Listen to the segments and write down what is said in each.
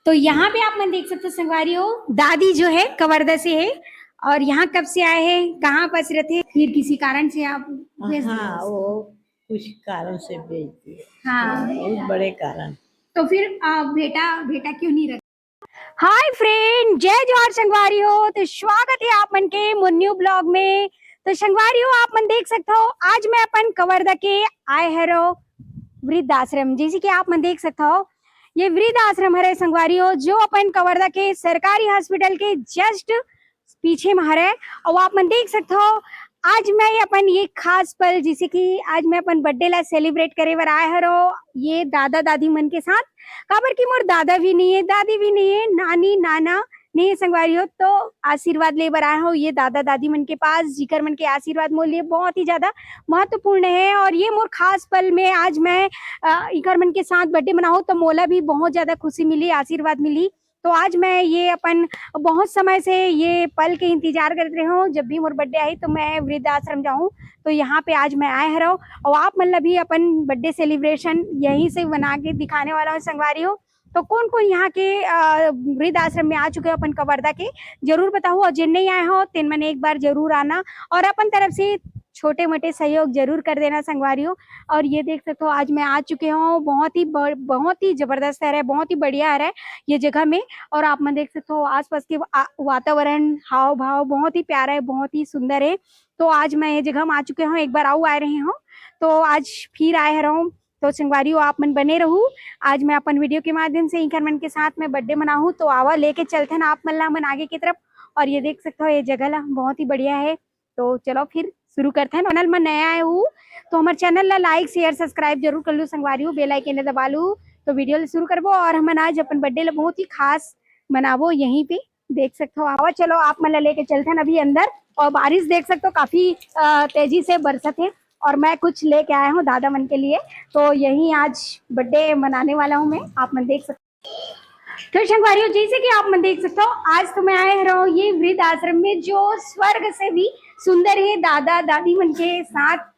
तो यहाँ पे आप मन देख सकते हो संगवारी हो, दादी जो है कवर्धा से है। और यहाँ कब से आए हैं, कहाँ बस रहे थे, फिर किसी कारण से आप भेज दिए? हाँ, वो कुछ कारण से भेज दिए। हाँ, बहुत बड़े कारण। तो फिर बेटा बेटा क्यों नहीं रखा? हाय फ्रेंड, जय जोहार संगवारी हो। तो स्वागत है आप मन के मुन्न्यू ब्लॉग में। तो संगवारी हो, आप मन देख सकते हो आज मैं अपन कवर्धा के आए हरो वृद्ध आश्रम। जैसे कि आप मन देख सकते हो, ये वृद्ध आश्रम है संगवारी हो, जो अपन कवर्धा के सरकारी हॉस्पिटल के जस्ट पीछे में है। और आप मन देख सकते हो आज मैं अपन ये खास पल, जैसे कि आज मैं अपन बर्थडे ला सेलिब्रेट करे बर आए हरो ये दादा दादी मन के साथ। काबर की मोर दादा भी नहीं है, दादी भी नहीं है, नानी नाना नहीं है संगवारी हो। तो आशीर्वाद ले बर आए हो ये दादा दादी मन के पास, जिकर मन के आशीर्वाद मोर लिए बहुत ही ज्यादा महत्वपूर्ण है। और ये मोर खास पल में आज मैं इकर मन के साथ बर्थडे मनाऊं, तो मोला भी बहुत ज्यादा खुशी मिली, आशीर्वाद मिली। तो आज मैं ये अपन बहुत समय से ये पल के इंतजार कर रही हूँ, जब भी मोर बर्थडे आई तो मैं वृद्ध आश्रम जाऊँ। तो यहाँ पे आज मैं आए हूँ और आप मतलब भी अपन बर्थडे सेलिब्रेशन यहीं से बना के दिखाने वाला हूँ संगवारी हो। तो कौन कौन यहाँ के वृद्ध आश्रम में आ चुके हो अपन कवर्धा के, जरूर बताओ। और जिन नहीं आए हो तिन मैंने एक बार जरूर आना और अपन तरफ से छोटे मोटे सहयोग जरूर कर देना संगवारी हो। और ये देख सकते हो आज मैं आ चुके हूँ, बहुत ही जबरदस्त है, बहुत ही बढ़िया है ये जगह में। और आप मैं देख सकते हो आसपास के वातावरण, हाव भाव बहुत ही प्यारा है, बहुत ही सुंदर है। तो आज मैं ये जगह में आ चुके हूँ, एक बार आ रहे हूँ, तो आज फिर आए रहा। तो संगवारी हो आप मन बने रहू, आज मैं अपन वीडियो के माध्यम से इंकर मन के साथ में बर्थडे मनाऊँ। तो आवा लेके चलते हैं आप मन आगे की तरफ। और ये देख सकते हो ये जगह ला बहुत ही बढ़िया है। तो चलो फिर शुरू करते हैं। चैनल में नया आए हूँ तो हमारे चैनल ला लाइक शेयर सब्सक्राइब जरूर कर लू संगवारी हो, बेल आइकन दबा लू। तो वीडियो शुरू करबो और हम आज अपन बर्थडे ला बहुत ही खास मनाबो यहीं पे, देख सकते हो। आवा चलो आप मन ला लेके चलते हैं अभी अंदर। और बारिश देख सकते हो काफी तेजी से बरसत है। और मैं कुछ लेके आया हूँ दादा मन के लिए, तो यही आज बर्थडे मनाने वाला हूँ मैं, आप मन देख सकते हो। तो संगवारी जैसे कि आप मन देख सकते हो आज तो मैं आए रहा हूँ ये वृद्ध आश्रम में, जो स्वर्ग से भी सुंदर है। दादा दादी मन के साथ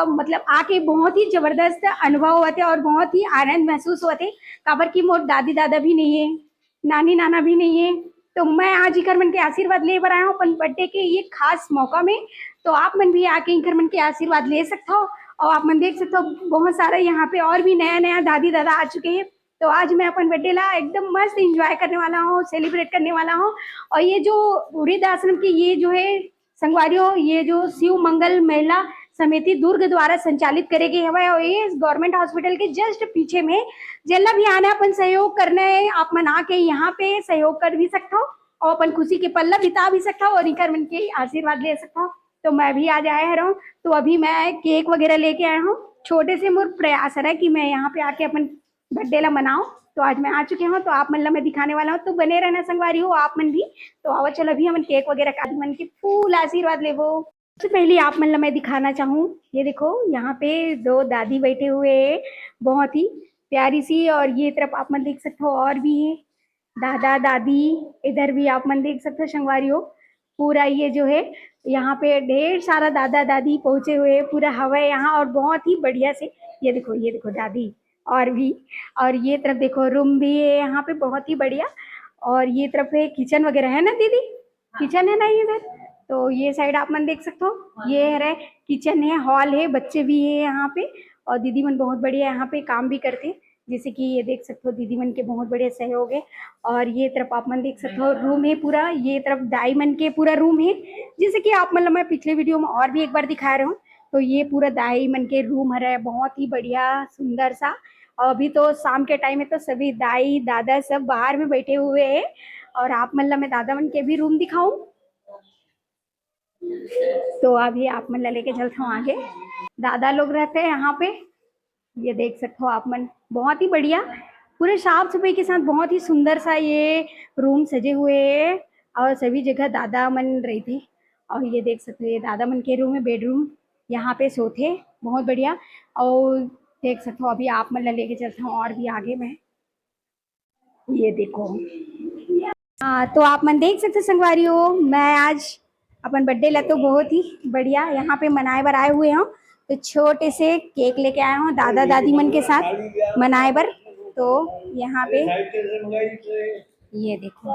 मतलब आके बहुत ही जबरदस्त अनुभव होते और बहुत ही आनंद महसूस होते। काबर की मोर दादी दादा भी नहीं है, नानी नाना भी नहीं है। तो मैं आज इकर मन के आशीर्वाद ले बर आया हूँ अपन बर्थडे के ये खास मौका में। तो आप मन भी आके इकर मन के आशीर्वाद ले सकते हो। और आप मन देख सकते हो बहुत सारा यहाँ पे और भी नया नया दादी दादा आ चुके हैं। तो आज मैं अपन बर्थडे ला एकदम मस्त एंजॉय करने वाला हूँ, सेलिब्रेट करने वाला हूँ। और ये जो वृद्ध आश्रम की ये जो है संगवारियों, ये जो शिव मंगल महिला समिति दुर्ग द्वारा संचालित करेगी हवा, और ये गवर्नमेंट हॉस्पिटल के जस्ट पीछे में। जिला भी आना अपन सहयोग करना है, आप मन आके यहाँ पे सहयोग कर भी सकते हो और अपन खुशी के पल्ला बिता भी सकता हो और इकर मन के आशीर्वाद ले सकता हो। तो मैं भी आज आया रहा हूँ, तो अभी मैं केक वगैरह लेके आया हूँ। छोटे से मोर प्रयास है कि मैं यहाँ पे आके अपन बर्थडे ला मनाओ। तो आज मैं आ चुके हूँ, तो आप मन ला मैं दिखाने वाला हूँ, तो बने रहना संगवारी हो आप मन भी। तो आओ चलो अभी हम केक वगैरह का मन के फूल आशीर्वाद लेवो। सबसे पहले आप मन ला मैं दिखाना चाहूँ, ये देखो यहाँ पे दो दादी बैठे हुए हैं, बहुत ही प्यारी सी। और ये तरफ आप मन देख सकते हो और भी है दादा दादी, इधर भी आप मन देख सकते हो संगवारी हो। पूरा ये जो है यहाँ पे ढेर सारा दादा दादी पहुंचे हुए, पूरा हवा है यहाँ और बहुत ही बढ़िया से। ये देखो दादी और भी। और ये तरफ देखो रूम भी है यहाँ पे बहुत ही बढ़िया। और ये तरफ है किचन वगैरह है ना दीदी, किचन है ना इधर। तो ये साइड आप मन देख सकते हो, ये है किचन है, हॉल है, बच्चे भी है यहाँ पे। और दीदी मन बहुत बढ़िया यहाँ पे काम भी करते हैं, जैसे कि ये देख सकते हो दीदी मन के बहुत बढ़िया सहयोग है। और ये तरफ आप मन देख सकते हो रूम है पूरा, ये तरफ दाई मन के पूरा रूम है, जैसे कि आप मतलब मैं पिछले वीडियो में और भी एक बार दिखा रहा हूँ। तो ये पूरा दाई मन के रूम है, बहुत ही बढ़िया सुंदर सा। और अभी तो शाम के टाइम है, तो सभी दाई दादा सब बाहर में बैठे हुए हैं। और आप मतलब मैं दादा मन के भी रूम दिखाऊं, तो अभी आप मन लेके चलता हूँ आगे। दादा लोग रहते हैं यहाँ पे, ये देख सकते हो आप मन, बहुत ही बढ़िया पूरे साफ सफाई के साथ बहुत ही सुंदर सा ये रूम सजे हुए हैं। और सभी जगह दादा मन रही थी। और ये देख सकते हो ये दादा मन के रूम है, बेडरूम, यहाँ पे सोते बहुत बढ़िया। और देख सकते हो अभी आप मन लेके चलता हूँ और भी आगे में, ये देखो। हाँ तो आप मन देख सकते संगवारी हो, मैं आज अपन बर्थडे ला तो बहुत ही बढ़िया यहाँ पे मनाए बर आए हुए हूँ। तो छोटे से केक लेके आए हूँ दादा दादी मन के साथ मनाए बर। तो यहाँ पे ये देखो,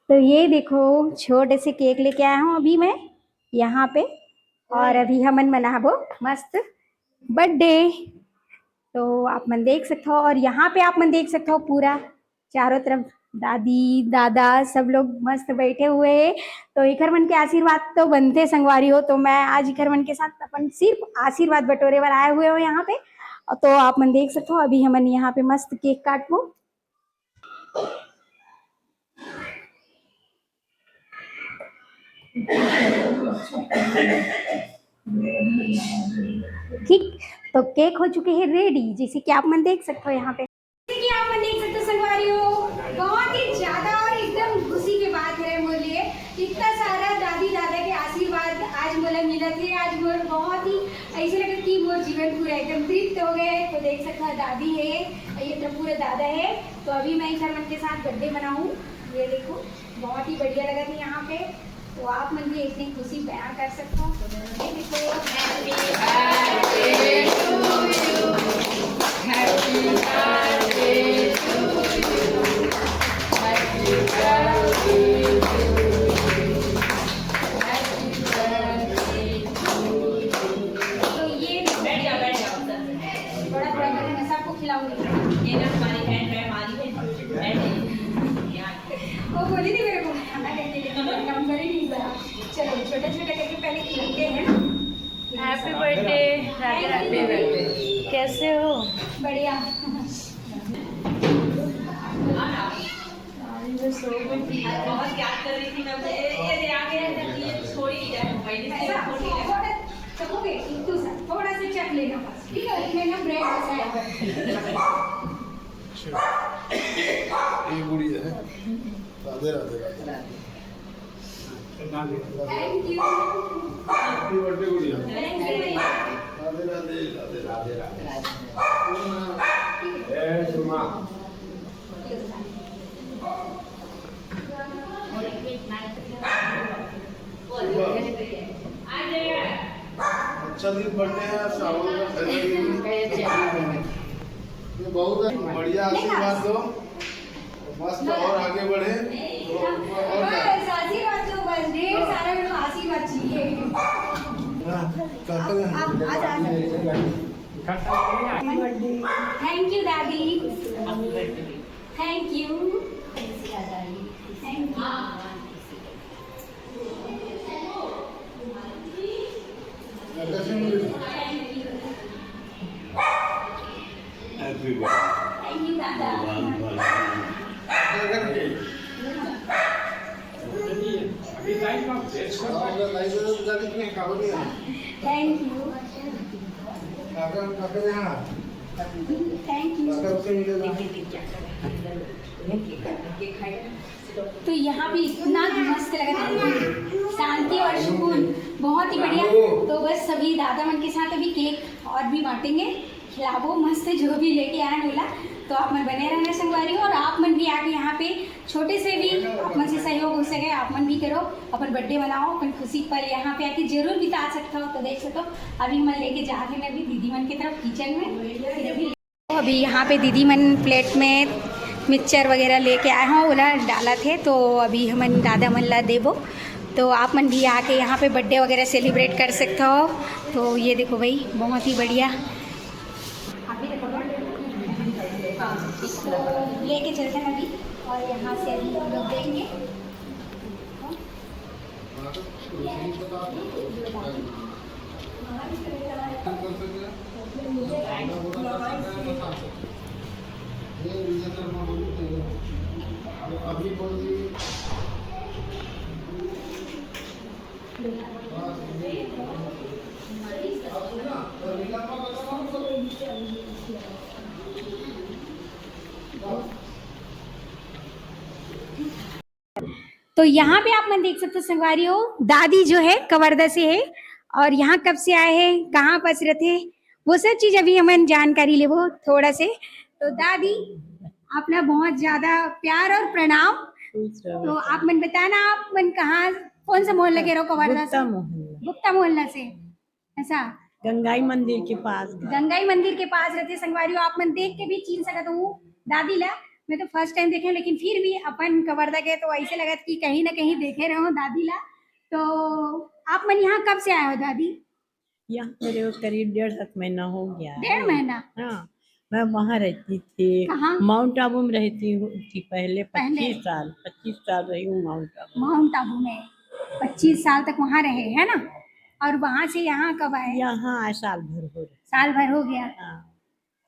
तो ये देखो छोटे से केक लेके आया हूँ अभी मैं यहाँ पे, और अभी हमन मनाबो मस्त बर्थडे। तो आप मन देख सकते हो, और यहाँ पे आप मन देख सकते हो पूरा चारों तरफ दादी दादा सब लोग मस्त बैठे हुए हैं। तो इकर मन के आशीर्वाद तो बनते संगवारी हो, तो मैं आज इकर मन के साथ अपन सिर्फ आशीर्वाद बटोरे वाला आए हुए हो यहाँ पे। तो आप मन देख सकते हो अभी हमन यहाँ पे मस्त केक काटबो। ठीक, तो केक हो चुके हैं रेडी, जैसे कि आप मन देख सकते हो यहाँ पे, जैसे कि आप मन देख सकते हो संगवारी हो। बहुत ही ज्यादा और एकदम खुशी की बात है मोर लिए, इतना सारा दादी दादा के आशीर्वाद आज मोला मिला थे। आज मोर बहुत ही ऐसे लगा कि मोर जीवन पूरा एकदम तृप्त हो गए। तो देख सकते हो दादी है, ये तो पूरा दादा है। तो अभी मैं इधर मन के साथ बर्थडे मनाऊँ, ये देखो बहुत ही बढ़िया लगा था यहाँ पे। तो आप मन भी इतनी खुशी बयान कर सकते हो। तो देखो happy birthday to you, happy birthday to you, happy birthday to you, happy birthday to you. तो ये बैठ जाओ बड़ा बड़ा मैं सबको खिलाऊंगी। ये ना हमारी हैंड है, हमारी है, वो बोली थी मेरे को नंबर ही नहीं बना। चलो छोटे छोटे करके पहले खिलाते हैं। Happy birthday, happy birthday. कैसे हो? बढ़िया। बहुत याद कर रही थी मैं, ये आगे ये छोड़ ही जाए मोबाइल से। चखोगे थोड़ा सा चख लेना, ठीक है? इसमें ना ब्रेड जैसा ये बुढ़ी है। Radhe Radhe Radhe. Thank you. Happy birthday गुड़िया। Thank you. राधे राधे राधे राधे राधे। ए सुमा। अच्छा दिन बर्थडे है, सावन का ये बहुत बढ़िया आशीर्वाद दो, मस्त और आगे बढ़े। बस आशीर्वाद दो, बस ढेर सारा मेरे को आशीर्वाद चाहिए। थैंक यू दादी, thank you, thank you. Happy birthday. Thank you दादा। Thank you, thank you. तो यहाँ भी इतना मस्त लगा था, शांति और सुकून, बहुत ही बढ़िया। तो बस सभी दादा मन के साथ अभी केक और भी बांटेंगे, खिलाबो मस्त जो भी लेके आए बोला। तो आप मन बने रहना संगवारी हो, और आप मन भी आके यहाँ पे छोटे से भी आप मन से सहयोग हो सके, आप मन भी करो, अपन बर्थडे मनाओ, अपन खुशी पल यहाँ पे आके जरूर बिता सकते हो। तो देख सकते हो अभी मन लेके जा रहे हैं अभी दीदी मन की तरफ किचन में। अभी यहाँ पे दीदी मन प्लेट में मिक्सचर वगैरह लेके आए हों, बोला डाला थे। तो अभी हमन दादा मन ला देबो, तो आप मन भी आके यहाँ पे बर्थडे वगैरह सेलिब्रेट कर सकते हो। तो ये देखो भाई बहुत ही बढ़िया, तो लेके चलते हैं अभी, और यहाँ से अभी हम लोग देंगे। तो यहाँ पे आप मन देख सकते हो संगवारी हो, दादी जो है कवर्धा से है, और यहाँ कब से आए हैं, कहाँ बस रहे थे, वो सब चीज अभी हमें जानकारी ले वो थोड़ा से। तो दादी आपने बहुत ज्यादा प्यार और प्रणाम। तो आप मन बताना, आप मन कहाँ कौन सा मोहल्ला कह रहे हो कवर्धा से? गुप्ता मोहल्ला, गुप्ता मोहल्ला से। ऐसा गंगाई मंदिर के पास घर। गंगाई मंदिर के पास रहते संगवारी हो। आप मन देख के भी चीन सकत हूँ दादी ला। मैं तो फर्स्ट टाइम देखे, लेकिन फिर भी अपन कवर्धा के तो ऐसे लगत कि कहीं ना कहीं देखे रहो दादी ला। तो आप मन यहाँ कब से आए हो दादी? यहाँ मेरे को करीब 1.5 महीना हो गया है। 1.5 महीना? हाँ, मैं वहाँ रहती थी, कहाँ? माउंट आबू में रहती थी पहले 25 साल रही हूँ माउंट आबू। माउंट आबू में 25 साल तक वहाँ रहे है ना? और वहाँ से यहाँ कब आए? यहाँ आए साल भर हो रहे। साल भर हो गया। हाँ,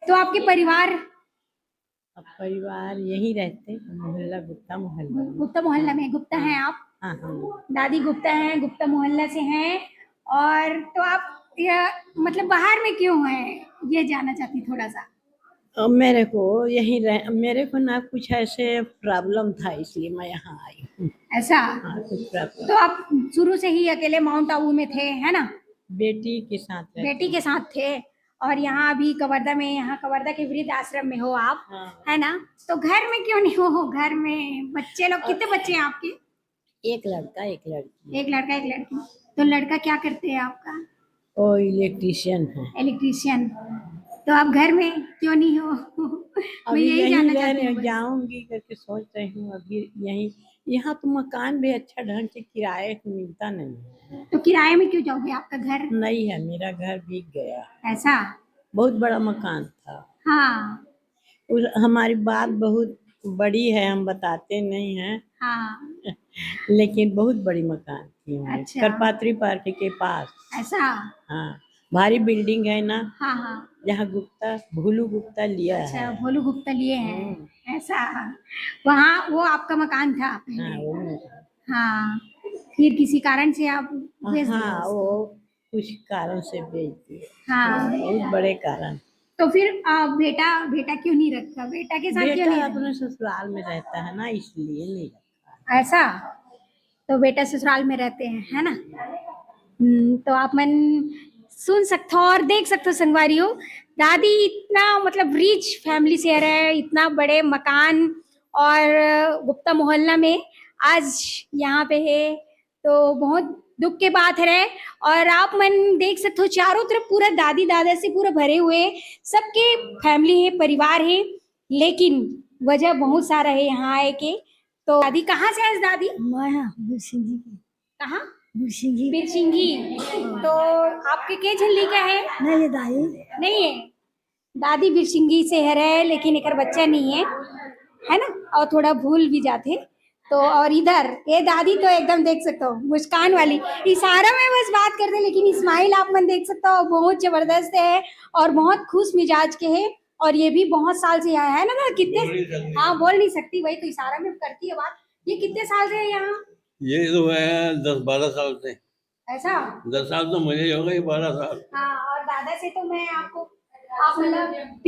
तो आपके परिवार? अब परिवार यहीं रहते, मोहल्ला गुप्ता मोहल्ला में। गुप्ता मोहल्ला में गुप्ता हैं आप? हाँ हाँ, दादी गुप्ता हैं, गुप्ता मोहल्ला से हैं। और तो आप मतलब बाहर में क्यों हैं, ये जानना चाहती थोड़ा सा। अब मेरे को ना कुछ ऐसे प्रॉब्लम था, इसलिए मैं यहाँ आई हूँ। ऐसा? हाँ, कुछ प्रॉब्लम। तो आप शुरू से ही अकेले माउंट आबू में थे है ना? बेटी के साथ रहती। बेटी के साथ थे। और यहाँ अभी कवर्धा में, यहाँ कवर्धा के वृद्ध आश्रम में हो आप, हाँ। है ना? तो घर में क्यों नहीं हो? घर में बच्चे लोग, कितने बच्चे हैं आपके? एक लड़का एक लड़की। एक लड़का एक लड़की। तो लड़का क्या करते हैं आपका? वो इलेक्ट्रीशियन है। इलेक्ट्रीशियन। तो आप घर में क्यों नहीं हो? मैं अभी यही यहीं जानना रह चाहती रही हूँ हूँ, बस। जाऊंगी करके सोच रही हूँ अभी यहीं। यहाँ तो मकान भी अच्छा ढंग से किराए को मिलता नहीं है। तो किराए में क्यों जाओगे? आपका घर नहीं है, मेरा घर बिक गया। ऐसा? बहुत बड़ा मकान था। हाँ हमारी बात बहुत बड़ी है, हम बताते नहीं हैं, हाँ। लेकिन बहुत बड़ी मकान थी हमारी। अच्छा। करपात्री पार्क के पास। ऐसा? हाँ, भारी बिल्डिंग है ना, हाँ हाँ। जहाँ भोलू गुप्ता लिया अच्छा, है। भोलू गुप्ता लिए हैं। ऐसा? वहाँ वो आपका मकान था हाँ, पहले? वो हाँ। फिर किसी कारण से आप बेच दिए हाँ, उसको? वो कुछ कारण से बेच दिए। हाँ। बहुत बड़े कारण। तो फिर बेटा क्यों नहीं रखा? बेटा के साथ क्यों बेटा नहीं अपने रखा? ससुराल में रहता है ना, इसलिए नहीं रखा। ऐसा? तो बेटा ससुराल में रहते हैं है ना? तो आप मन सुन सकते हो और देख सकते हो संगवारी हो, दादी इतना मतलब रिच फैमिली से रहे, इतना बड़े मकान और गुप्ता मोहल्ला में आज यहाँ पे है, तो बहुत दुख के बात है। और आप मन देख सकते हो चारों तरफ पूरा दादी दादा से पूरा भरे हुए सबके फैमिली है, परिवार है, लेकिन वजह बहुत सारा है यहाँ आए के। तो दादी कहाँ से है दादी? बिरसिंगी कहाँ? बिरसिंगी बिरसिंगी। तो आपके के झल्ली का है? नहीं ये दाई नहीं है। दादी बिरसिंगी से है लेकिन एक बच्चा नहीं है ना? और थोड़ा भूल भी जाते तो। और इधर ये दादी तो एकदम देख सकते हो मुस्कान वाली, इशारा में बस बात करते, लेकिन स्माइल आप मन देख सकते हो बहुत जबरदस्त है और बहुत खुश मिजाज के है। और ये भी बहुत साल से यहाँ है ना? कितने? हाँ, बोल नहीं सकती, वही तो इशारा में करती है बात। ये कितने साल से है यहाँ? ये तो है 10-12 साल से। ऐसा? 10 साल तो मुझे हो गए, 12 साल। हाँ, और दादा से तो मैं आपको आप मतलब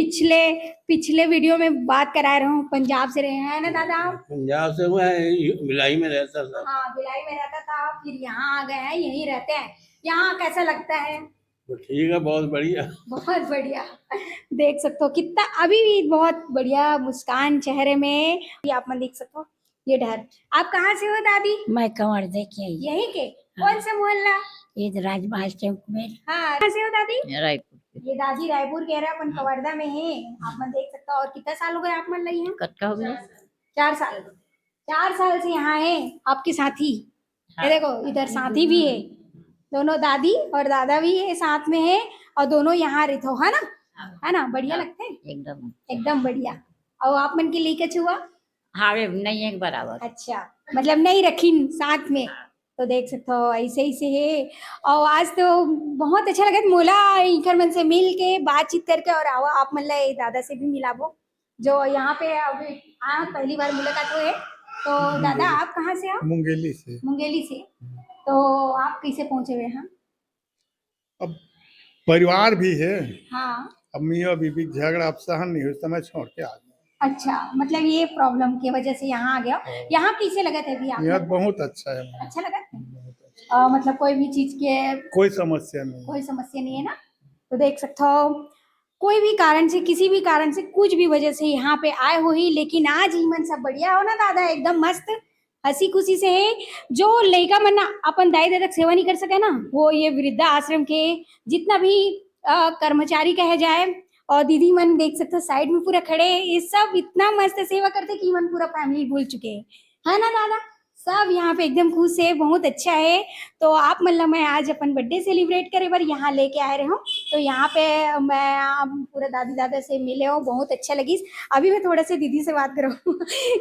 पिछले वीडियो में बात करा रहा हूँ, पंजाब से रहे हैं ना दादा आप? पंजाब से मैं भिलाई में रहता था। हाँ, भिलाई में रहता था, फिर यहाँ आ गए हैं, यहीं रहते हैं। यहाँ कैसा लगता है? तो ठीक है, बहुत बढ़िया। बहुत बढ़िया। देख सकते हो कितना अभी भी बहुत बढ़िया मुस्कान चेहरे में, ये आप मन देख सकते हो। ये डर। आप कहाँ से हो दादी? मैं कंवर देखे यहीं के? कौन सा मोहल्ला? ये राजमहल चौक में हाँ, कहाँ से हो दादी? रायपुर ये दादी रायपुर कह रहा है, अपन कवर्धा में है, आप मन देख सकते हो। और कितना साल हो गए आप मन लगी हैं? कटका हो गया 4 साल। 4 साल से यहाँ है आपके साथी। ये देखो इधर साथी भी है, दोनों दादी और दादा भी है साथ में है, और दोनों यहाँ रहते हो है ना? है ना? बढ़िया लगते हैं एकदम। एकदम बढ़िया। और आप मन के लिए क्या हुआ? हाँ वे नहीं एक बराबर। अच्छा, मतलब नहीं रखी साथ में, तो देख सकते हो ऐसे ही से है। और आज तो बहुत अच्छा लगा मोला इनकर मन से मिल के बातचीत करके, और आओ आप मतलब दादा से भी मिलाबो जो यहाँ पे अभी पहली बार मुलाकात हुई है। तो दादा आप कहाँ से हो? मुंगेली से। मुंगेली से। तो आप कैसे पहुंचे हुए हैं? अब परिवार भी है, हाँ। अब मियाँ बीबी झगड़ा अब सहन नहीं हो, इस समय छोड़ के आ गए। अच्छा, मतलब ये प्रॉब्लम की वजह से यहाँ आ गया। यहाँ कैसे लगा था अभी यहाँ आप? बहुत अच्छा है। अच्छा लगा? मतलब कोई भी चीज के कोई समस्या नहीं। कोई समस्या नहीं है ना? तो देख सकते हो कोई भी कारण से, किसी भी कारण से, कुछ भी वजह से यहाँ पे आए हो ही, लेकिन आज ही मन सब बढ़िया हो ना दादा? एकदम मस्त हंसी खुशी से है। जो लड़का मन अपन दाई दादा सेवा नहीं कर सके ना, वो ये वृद्धा आश्रम के जितना भी कर्मचारी कहे जाए और दीदी मन देख सकते हो साइड में पूरा खड़े, ये सब इतना मस्त सेवा करते कि मन पूरा फैमिली भूल चुके हैं, है ना दादा। सब यहाँ पे एकदम खुश है, बहुत अच्छा है। तो आप मतलब मैं आज अपन बर्थडे सेलिब्रेट करे बार यहाँ लेके आए रहे हूँ। तो यहाँ पे मैं अब पूरा दादी दादा से मिले हूँ, बहुत अच्छा लगी। अभी मैं थोड़ा से दीदी से बात करूँ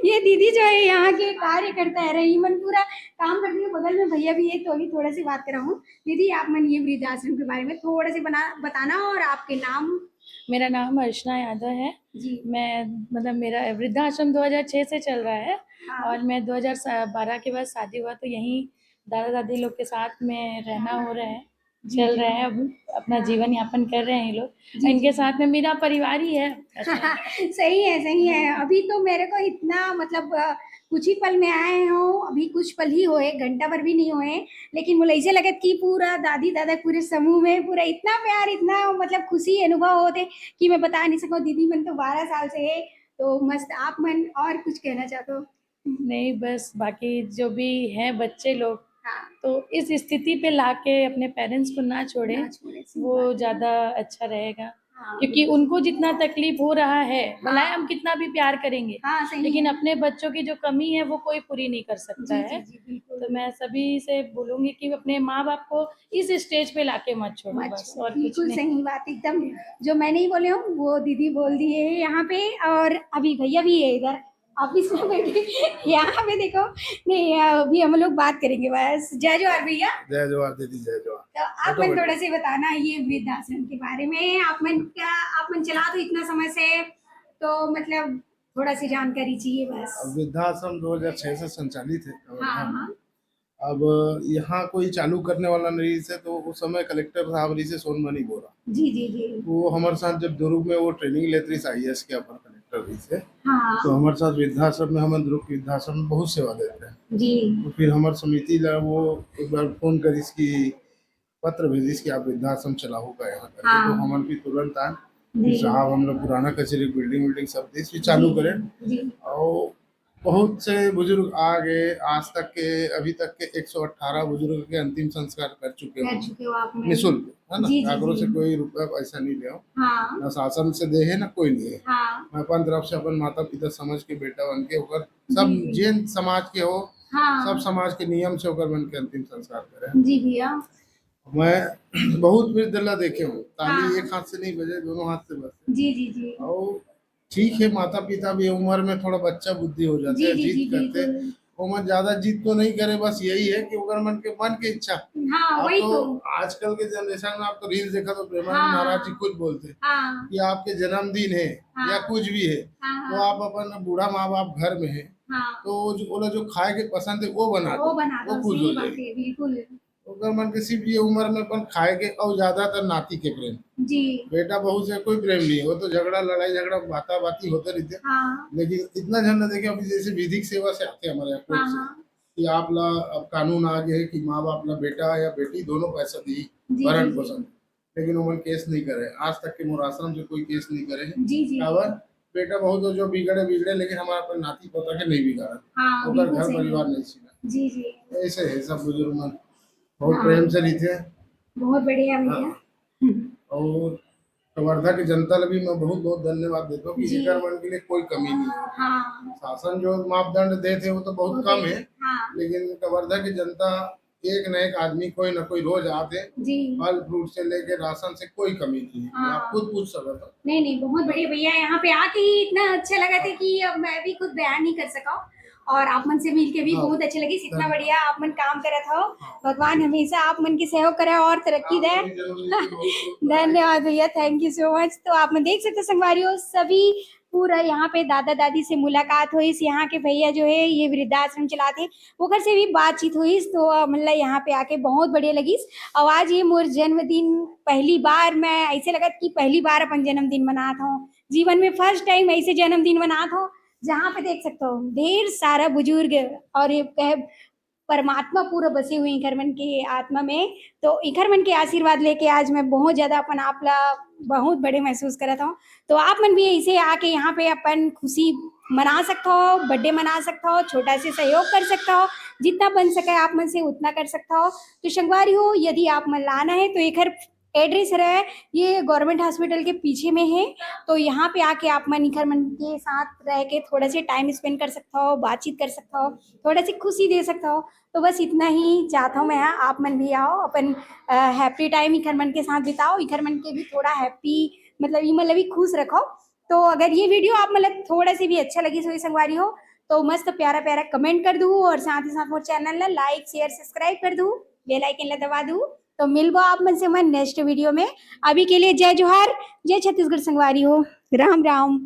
ये दीदी जो है यहाँ के कार्यकर्ता है रही मन पूरा काम करती है, बगल में भैया भी है, तो अभी थोड़ा सी बात कर रहा हूँ। दीदी आप मन ये वृद्धाश्रम के बारे में थोड़ा सी बताना और आपके नाम। मेरा नाम अर्चना यादव है। जी। मैं मतलब मेरा वृद्धाश्रम 2006 से चल रहा है। हाँ। और मैं 2012 के बाद शादी हुआ तो यहीं दादा दादी लोग के साथ में रहना हो रहा है, चल रहा है। अब अपना जीवन यापन कर रहे हैं ये लोग, इनके साथ में मेरा परिवार ही है। सही है सही है। अभी तो मेरे को इतना मतलब कुछ ही पल में आए हो, अभी कुछ पल ही हुए, घंटा भर भी नहीं हुए, लेकिन मुझे ऐसे लगे कि पूरा दादी दादा पूरे समूह में पूरा इतना प्यार, इतना मतलब खुशी अनुभव होते कि मैं बता नहीं सकूं। दीदी मन तो 12 साल से है, तो मस्त। आप मन और कुछ कहना चाहते हो? नहीं, बस बाकी जो भी हैं बच्चे लोग, हाँ। तो इस स्थिति पे लाके अपने पेरेंट्स को ना छोड़े, ना छोड़े, सही वो बात है। ज़्यादा अच्छा रहेगा। हाँ, क्योंकि उनको जितना तकलीफ हो रहा है, भले हम कितना भी प्यार करेंगे, हाँ सही लेकिन है। अपने बच्चों की जो कमी है वो कोई पूरी नहीं कर सकता जी है। जी बिल्कुल। तो मैं सभी से बोलूँगी कि अपने माँ बाप को इस स्टेज पे लाके मत छोड़ो, बस और कुछ बिल्कुल नहीं। सही बात, एकदम जो मैं नहीं बोले हूँ वो दीदी बोल दिए है यहाँ पे। और अभी भैया भी है इधर ऑफिस में बैठे यहाँ पे देखो। नहीं अभी हम लोग बात करेंगे बस। जय जोहार भैया। जय जवाहर दीदी, जय जवाहर। तो आप मन थोड़ा सा बताना ये वृद्धाश्रम के बारे में। आप मन चला तो इतना समय से, तो मतलब थोड़ा सी जानकारी चाहिए बस। अब वृद्धाश्रम 2006 से संचालित है हाँ कवर्धा में। हाँ। अब यहाँ कोई चालू करने वाला नहीं से, तो उस समय कलेक्टर साहब रही से सोनमणि बोरा, जी जी जी। वो हमारे साथ जब दुर्ग में वो ट्रेनिंग लेती रही IAS के अपर कलेक्टर रही से, हाँ तो हमारे साथ वृद्धाश्रम में, हम दुर्ग वृद्धाश्रम में बहुत सेवा देते हैं। जी। तो फिर हमारी समिति ला वो एक बार फोन करी इसकी, पत्र भेजिस कि आप वृद्धाश्रम चलाओ का यहाँ करके। हाँ। तो हमन भी तुरंत आए जी। कि साहब हम लोग पुराना कचेरी बिल्डिंग सब देश भी चालू करें। जी। और बहुत से बुजुर्ग आ गए, आज तक के अभी तक के 118 बुजुर्ग के अंतिम संस्कार कर चुके कर हैं चुके हो आप में। निःशुल्क, है ना। जी, जी, ठाकुरों जी। से कोई रुपया पैसा नहीं ले, हाँ ना शासन से दे है ना कोई नहीं है। हाँ मैं अपन तरफ से अपन माता पिता समझ के बेटा बन के होकर सब जी, जी। जैन समाज के हो, हाँ। सब समाज के नियम से होकर बन के अंतिम संस्कार करें। जी भैया। मैं बहुत वृद्ध देखे हूँ, ताली हाँ। एक हाथ से नहीं बजे, दोनों हाथ से बजे। जी जी जी। और ठीक है, माता पिता भी उम्र में थोड़ा बच्चा बुद्धि हो जाते जी हैं, जी जी जिद करते, बिल्कुल। वो मन ज्यादा जिद तो नहीं करे, बस यही है कि अगर मन के इच्छा। हाँ आप वही तो तो। आजकल के जनरेशन में आप तो रील देखा तो प्रेमानंद हाँ। महाराज जी खुद बोलते हाँ कि आपके जन्मदिन है हाँ। या कुछ भी है, हाँ तो आप अपन बूढ़ा माँ बाप घर में है, हाँ। तो वो जो खाए के पसंद है वो बना वो बना वो दो, खुश सही हो बात जाएगी। है बिल्कुल। अगर मन के सिर्फ ये उम्र में अपन खाए के, और ज्यादातर नाती के प्रेम, जी। बेटा बहू से कोई प्रेम नहीं है, वो तो झगड़ा लड़ाई झगड़ा बाता बाती होते रहते हैं। हाँ लेकिन इतना झन न देखे। अभी जैसे विधिक सेवा से आते हैं हमारे यहाँ कोर्ट हाँ से, हाँ। कि आप ला अब कानून आ गए है कि माँ बाप ला बेटा या बेटी दोनों पैसा दी जी, भरण जी, पोषण, लेकिन उमन केस नहीं करे। आज तक के मोर आश्रम से कोई केस नहीं करे है। जी जी। काबर बेटा बहू तो जो बिगड़े, लेकिन हमारा अपन नाती पोता के नहीं बिगाड़ा, हाँ ओकर बिल्कुल घर सही परिवार है। नहीं छीना। जी जी। ऐसे है सब बुजुर्ग मन, बहुत हाँ। प्रेम से रहते हैं। बहुत बढ़िया भैया। और कवर्धा की जनता ला भी मैं बहुत बहुत धन्यवाद देता हूँ कि जी। इधर मन के लिए कोई कमी नहीं है। हाँ शासन जो मापदंड देते वो तो बहुत कम है, हाँ। लेकिन कवर्धा की जनता एक न एक आदमी कोई ना कोई रोज आते, जी। फल फ्रूट से लेके राशन से कोई कमी नहीं है। हाँ। आप खुद पूछ सकते हो। नहीं नहीं बहुत बढ़िया भैया, यहाँ पे आके ही इतना अच्छा लगा था कि अब मैं भी खुद बयान नहीं कर सका। और आप मन से मिल के भी हाँ। बहुत अच्छी लगी, इतना बढ़िया आप मन काम करा था। भगवान हमेशा आप मन की सहयोग करे और तरक्की दे। धन्यवाद भैया, थैंक यू सो मच। तो आप मन देख सकते संगवारियों, सभी पूरा यहाँ पे दादा दादी से मुलाकात हुई। यहाँ के भैया जो है ये वृद्धाश्रम चलाते, वो घर से भी बातचीत हुई। तो मतलब यहाँ पे आके बहुत बढ़िया लगी। और आज ये मोर जन्मदिन पहली बार, मैं ऐसे लगा कि पहली बार अपन जन्मदिन मनाता हूँ, जीवन में फर्स्ट टाइम ऐसे जन्मदिन मनाता हूँ, जहाँ पे देख सकते हो ढेर सारा बुजुर्ग और ये परमात्मा पूरा बसे हुए इखरमन के आत्मा में। तो इखरमन के आशीर्वाद लेके आज मैं बहुत ज्यादा अपन आपला बहुत बड़े महसूस करता हूँ। तो आप मन भी ऐसे आके यहाँ पे अपन खुशी मना सकते हो, बर्थडे मना सकते हो, छोटा से सहयोग कर सकते हो, जितना बन सके आप मन से उतना कर सकते हो। तो संगवारी हो, यदि आप मन लाना है तो एक एड्रेस है, ये गवर्नमेंट हॉस्पिटल के पीछे में है। तो यहाँ पे आके आप मन इखर मन के साथ रह के थोड़ा सा टाइम स्पेंड कर सकते हो, बातचीत कर सकते हो, थोड़ा सी खुशी दे सकते हो। तो बस इतना ही चाहता हूँ मैं, आप मन भी आओ, अपन हैप्पी टाइम इखर मन के साथ बिताओ, इखर मन के भी थोड़ा हैप्पी मतलब भी खुश रखो। तो अगर ये वीडियो आप मतलब थोड़ा सी भी अच्छा लगी सोई संगवारी हो तो मस्त प्यारा प्यारा कमेंट कर दू, और साथ ही साथ मोर चैनल ला लाइक शेयर सब्सक्राइब कर दू, बेल आइकन ला दबा दू। तो मिलबो आप मन से मैं नेक्स्ट वीडियो में। अभी के लिए जय जोहार, जय छत्तीसगढ़ संगवारी हो, राम राम।